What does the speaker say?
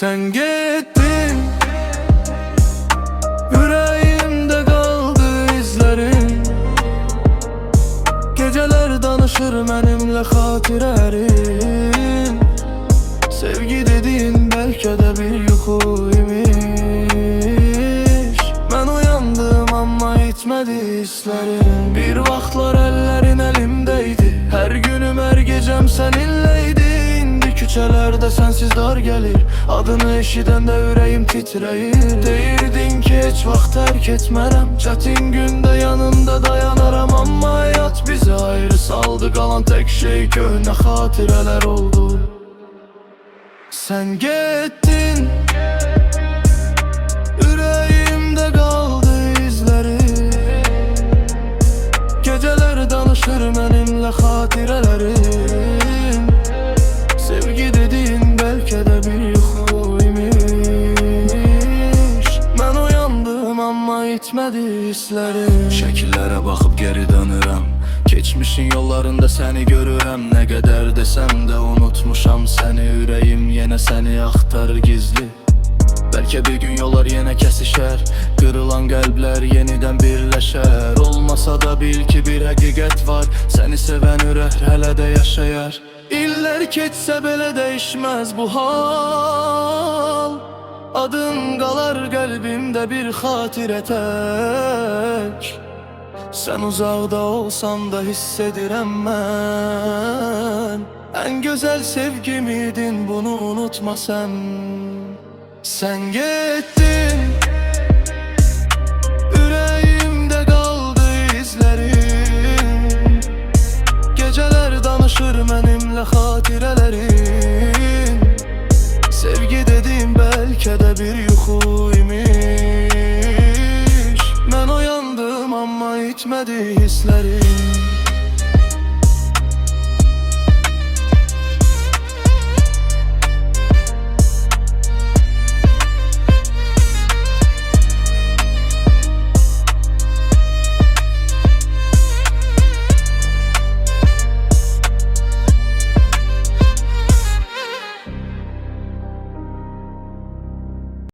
Sen gittin, yüreğimde kaldı izlerin. Geceler danışır benimle hatirelerin. Sevgi dediğin belki de bir yuxu imiş. Ben uyandım ama itmedi hislerim. Bir vaxtlar ellerin elimdeydi, her günüm her gecem seninleydi. İndi küçelerde sensiz dar gelir, adını eşidəndə ürəyim titreyir. Deyirdin ki heç vaxt terk etmərəm, çətin gündə yanında dayanaram. Amma hayat bizi ayrı saldı, qalan tek şey köhnə xatirələr oldu. Sen gittin, yüreğimde kaldı izleri. Geceler danışır benimle hatirelerin. Sevgi dediğin belki de bir yuxu imiş. Ben uyandım ama itmedi hislerim. Şekillere bakıp geri dönürəm, geçmişin yollarında seni görürəm. Ne kadar desem de unutmuşam seni, yüreğim yine seni axtarır gizli. Belki bir gün yollar yine kesişər, kırılan kalpler yeniden birleşer. Olmasa da bil ki bir həqiqət var, seni seven ürək hələ də yaşayar. İller keçse belə değişmez bu hal, adın qalar kalbimde bir xatirə tek. Sen uzakta olsan da hissedirem ben. En güzel sevgimiydin, bunu unutma sen. Sen gittin, yüreğimde kaldı izlerin. Geceler danışır benimle hatirelerin. Sevgi dediğim belki de bir yuxu imiş. Ben uyandım ama itmedi hislerim.